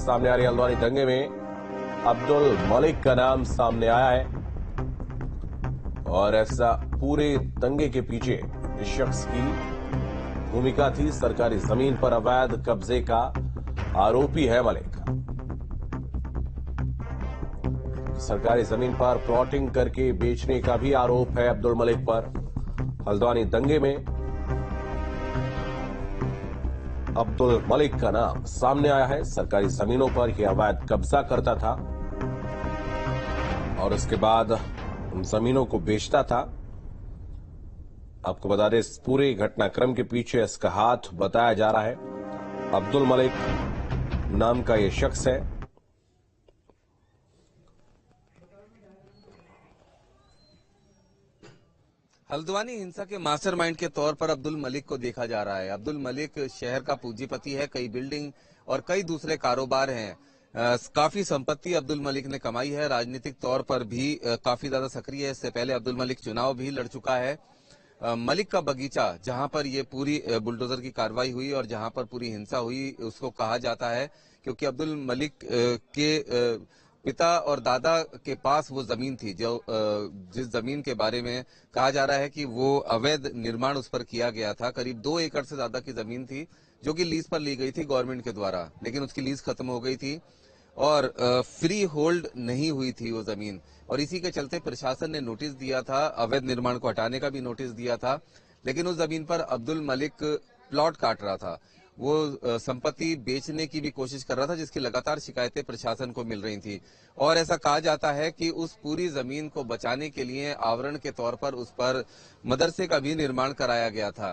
सामने आ रही हल्द्वानी दंगे में अब्दुल मलिक का नाम सामने आया है और ऐसा पूरे दंगे के पीछे इस शख्स की भूमिका थी। सरकारी जमीन पर अवैध कब्जे का आरोपी है मलिक। सरकारी जमीन पर प्लॉटिंग करके बेचने का भी आरोप है अब्दुल मलिक पर। हल्द्वानी दंगे में अब्दुल मलिक का नाम सामने आया है। सरकारी जमीनों पर यह अवैध कब्जा करता था और उसके बाद उन जमीनों को बेचता था। आपको बता दें, इस पूरे घटनाक्रम के पीछे इसका हाथ बताया जा रहा है अब्दुल मलिक नाम का यह शख्स है। हल्द्वानी हिंसा के मास्टरमाइंड के तौर पर अब्दुल मलिक को देखा जा रहा है। अब्दुल मलिक शहर का पूंजीपति है। कई बिल्डिंग और कई दूसरे कारोबार हैं। काफी संपत्ति अब्दुल मलिक ने कमाई है। राजनीतिक तौर पर भी काफी ज्यादा सक्रिय है। इससे पहले अब्दुल मलिक चुनाव भी लड़ चुका है। मलिक का बगीचा, जहां पर ये पूरी बुलडोजर की कार्रवाई हुई और जहां पर पूरी हिंसा हुई, उसको कहा जाता है क्योंकि अब्दुल मलिक के पिता और दादा के पास वो जमीन थी जो जिस जमीन के बारे में कहा जा रहा है कि वो अवैध निर्माण उस पर किया गया था। करीब 2 एकड़ से ज्यादा की जमीन थी जो कि लीज पर ली गई थी गवर्नमेंट के द्वारा, लेकिन उसकी लीज खत्म हो गई थी और फ्री होल्ड नहीं हुई थी वो जमीन। और इसी के चलते प्रशासन ने नोटिस दिया था, अवैध निर्माण को हटाने का भी नोटिस दिया था, लेकिन उस जमीन पर अब्दुल मलिक प्लॉट काट रहा था। वो संपत्ति बेचने की भी कोशिश कर रहा था, जिसकी लगातार शिकायतें प्रशासन को मिल रही थी। और ऐसा कहा जाता है कि उस पूरी जमीन को बचाने के लिए आवरण के तौर पर उस पर मदरसे का भी निर्माण कराया गया था।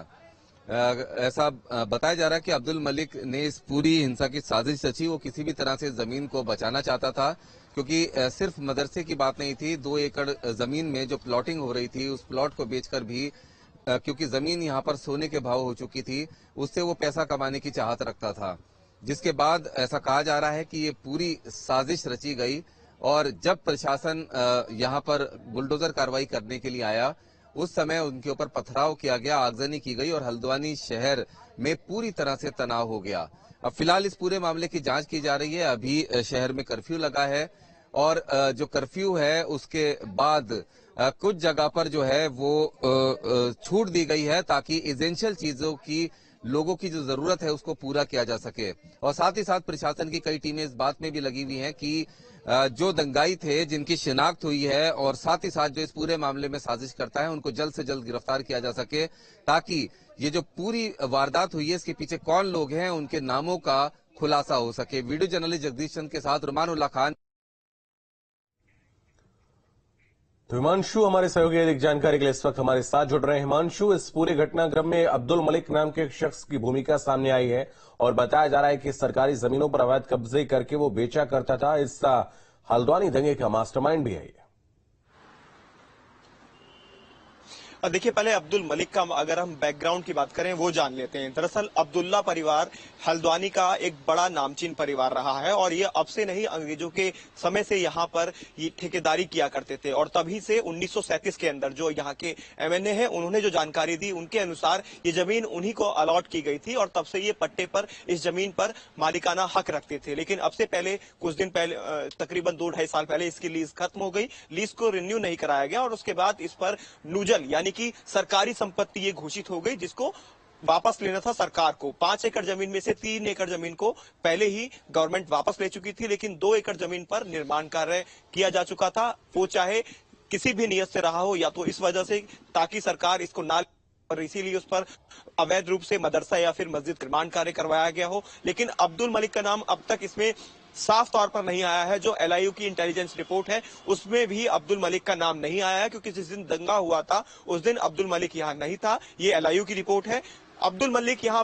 ऐसा बताया जा रहा है कि अब्दुल मलिक ने इस पूरी हिंसा की साजिश रची। वो किसी भी तरह से जमीन को बचाना चाहता था, क्योंकि सिर्फ मदरसे की बात नहीं थी। 2 एकड़ जमीन में जो प्लॉटिंग हो रही थी, उस प्लॉट को बेचकर भी, क्योंकि जमीन यहाँ पर सोने के भाव हो चुकी थी, उससे वो पैसा कमाने की चाहत रखता था। जिसके बाद ऐसा कहा जा रहा है कि ये पूरी साजिश रची गई और जब प्रशासन यहाँ पर बुलडोजर कार्रवाई करने के लिए आया, उस समय उनके ऊपर पथराव किया गया, आगजनी की गई और हल्द्वानी शहर में पूरी तरह से तनाव हो गया। अब फिलहाल इस पूरे मामले की जांच की जा रही है। अभी शहर में कर्फ्यू लगा है और जो कर्फ्यू है उसके बाद कुछ जगह पर जो है वो छूट दी गई है ताकि एसेंशियल चीजों की, लोगों की जो जरूरत है उसको पूरा किया जा सके। और साथ ही साथ प्रशासन की कई टीमें इस बात में भी लगी हुई हैं कि जो दंगाई थे, जिनकी शिनाख्त हुई है और साथ ही साथ जो इस पूरे मामले में साजिश करता है, उनको जल्द से जल्द गिरफ्तार किया जा सके, ताकि ये जो पूरी वारदात हुई है इसके पीछे कौन लोग हैं, उनके नामों का खुलासा हो सके। वीडियो जर्नलिस्ट जगदीश चंद के साथ रुमानुल्लाह खान। तो हिमांशु हमारे सहयोगी अधिक जानकारी के लिए इस वक्त हमारे साथ जुड़ रहे हैं। हिमांशु, इस पूरे घटनाक्रम में अब्दुल मलिक नाम के एक शख्स की भूमिका सामने आई है और बताया जा रहा है कि सरकारी जमीनों पर अवैध कब्जे करके वो बेचा करता था। इस हल्द्वानी दंगे का मास्टरमाइंड भी है ये। देखिए, पहले अब्दुल मलिक का अगर हम बैकग्राउंड की बात करें वो जान लेते हैं। दरअसल अब्दुल्ला परिवार हल्द्वानी का एक बड़ा नामचीन परिवार रहा है और ये अब से नहीं, अंग्रेजों के समय से यहाँ पर ये ठेकेदारी किया करते थे। और तभी से 1937 के अंदर जो यहाँ के एमएनए हैं, उन्होंने जो जानकारी दी उनके अनुसार ये जमीन उन्हीं को अलॉट की गई थी और तब से ये पट्टे पर इस जमीन पर मालिकाना हक रखते थे। लेकिन अब से पहले, कुछ दिन पहले, तकरीबन 2-2.5 साल पहले इसकी लीज खत्म हो गई, लीज को रिन्यू नहीं कराया गया और उसके बाद इस पर नूजल यानी कि सरकारी संपत्ति ये घोषित हो गई, जिसको वापस लेना था सरकार को। 5 एकड़ जमीन में से 3 एकड़ जमीन को पहले ही गवर्नमेंट वापस ले चुकी थी, लेकिन 2 एकड़ जमीन पर निर्माण कार्य किया जा चुका था। वो चाहे किसी भी नियत से रहा हो, या तो इस वजह से ताकि सरकार इसको ना, और इसीलिए उस पर अवैध रूप से मदरसा या फिर मस्जिद निर्माण कार्य करवाया गया हो। लेकिन अब्दुल मलिक का नाम अब तक इसमें साफ तौर पर नहीं आया है। जो एलआईयू की इंटेलिजेंस रिपोर्ट है उसमें भी अब्दुल मलिक का नाम नहीं आया है, क्योंकि जिस दिन दंगा हुआ था उस दिन अब्दुल मलिक यहाँ नहीं था। ये एलआईयू की रिपोर्ट है। अब्दुल मलिक यहाँ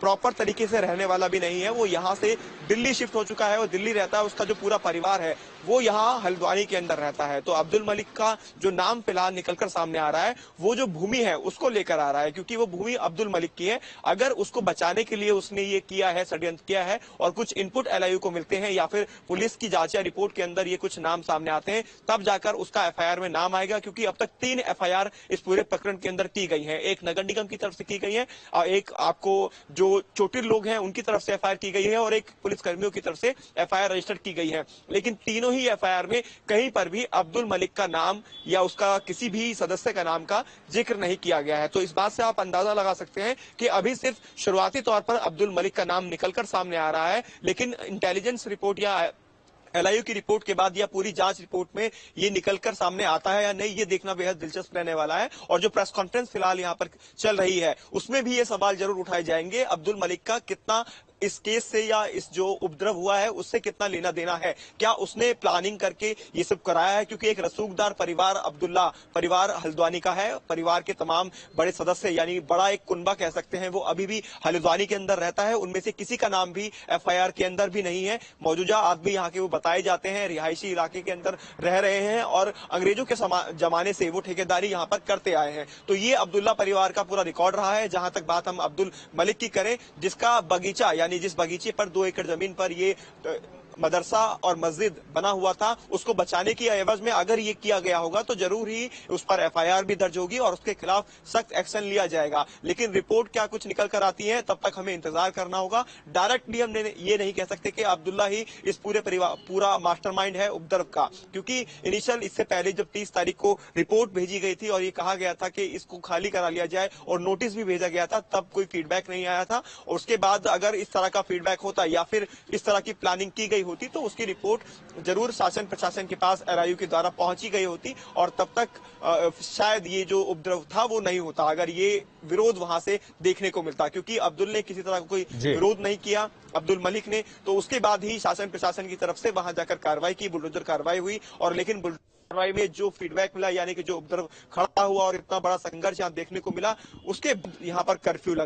प्रॉपर तरीके से रहने वाला भी नहीं है। वो यहाँ से दिल्ली शिफ्ट हो चुका है, वो दिल्ली रहता है, उसका जो पूरा परिवार है वो यहाँ हल्द्वानी के अंदर रहता है। तो अब्दुल मलिक का जो नाम फिलहाल निकलकर सामने आ रहा है वो जो भूमि है उसको लेकर आ रहा है, क्योंकि वो भूमि अब्दुल मलिक की है। अगर उसको बचाने के लिए उसने ये किया है, षड्यंत्र किया है और कुछ इनपुट एलआईयू को मिलते हैं या फिर पुलिस की जांच या रिपोर्ट के अंदर ये कुछ नाम सामने आते हैं, तब जाकर उसका एफआईआर में नाम आएगा। क्योंकि अब तक 3 एफआईआर इस पूरे प्रकरण के अंदर की गई है। एक नगर निगम की तरफ से की गई है और एक आपको जो जो चोटिल लोग हैं उनकी तरफ से एफआईआर की गई है और एक पुलिस कर्मियों की तरफ से एफआईआर रजिस्टर की गई है। लेकिन तीनों ही एफआईआर में कहीं पर भी अब्दुल मलिक का नाम या उसका किसी भी सदस्य का नाम का जिक्र नहीं किया गया है। तो इस बात से आप अंदाजा लगा सकते हैं कि अभी सिर्फ शुरुआती तौर पर अब्दुल मलिक का नाम निकलकर सामने आ रहा है, लेकिन इंटेलिजेंस रिपोर्ट या एलआईयू की रिपोर्ट के बाद या पूरी जांच रिपोर्ट में ये निकलकर सामने आता है या नहीं, ये देखना बेहद दिलचस्प रहने वाला है। और जो प्रेस कॉन्फ्रेंस फिलहाल यहाँ पर चल रही है उसमें भी ये सवाल जरूर उठाए जाएंगे, अब्दुल मलिक का कितना इस केस से या इस जो उपद्रव हुआ है उससे कितना लेना देना है, क्या उसने प्लानिंग करके ये सब कराया है। क्योंकि एक रसूखदार परिवार अब्दुल्ला परिवार हल्द्वानी का है, परिवार के तमाम बड़े सदस्य यानी बड़ा एक कुनबा कह सकते हैं वो अभी भी हल्द्वानी के अंदर रहता है। उनमें से किसी का नाम भी एफआईआर के अंदर भी नहीं है। मौजूदा आदमी यहाँ के वो बताए जाते हैं रिहायशी इलाके के अंदर रह रहे हैं और अंग्रेजों के जमाने से वो ठेकेदारी यहाँ पर करते आए हैं। तो ये अब्दुल्ला परिवार का पूरा रिकॉर्ड रहा है। जहां तक बात हम अब्दुल मलिक की करें, जिसका बगीचा यानी जिस बगीचे पर 2 एकड़ जमीन पर ये मदरसा और मस्जिद बना हुआ था, उसको बचाने की एवज में अगर ये किया गया होगा तो जरूर ही उस पर एफआईआर भी दर्ज होगी और उसके खिलाफ सख्त एक्शन लिया जाएगा। लेकिन रिपोर्ट क्या कुछ निकल कर आती है तब तक हमें इंतजार करना होगा। डायरेक्टली हम ये नहीं कह सकते कि अब्दुल्ला ही इस पूरा मास्टरमाइंड है उपद्रव का, क्योंकि इनिशियल इससे पहले जब 30 तारीख को रिपोर्ट भेजी गई थी और ये कहा गया था कि इसको खाली करा लिया जाए और नोटिस भी भेजा गया था, तब कोई फीडबैक नहीं आया था। और उसके बाद अगर इस तरह का फीडबैक होता या फिर इस तरह की प्लानिंग की गई होती तो उसकी रिपोर्ट जरूर शासन प्रशासन के पास एलआईयू के द्वारा पहुंची गई होती और तब तक शायद ये जो उपद्रव था वो नहीं होता, अगर ये विरोध वहां से देखने को मिलता। क्योंकि अब्दुल ने किसी तरह का कोई विरोध नहीं किया, अब्दुल मलिक ने, तो उसके बाद ही शासन प्रशासन की तरफ से वहां जाकर कार्रवाई की, बुलडोजर कार्रवाई हुई। और लेकिन कार्रवाई में जो फीडबैक मिला यानी कि जो उपद्रव खड़ा हुआ और इतना बड़ा संघर्ष यहाँ देखने को मिला, उसके यहाँ पर कर्फ्यू लगा।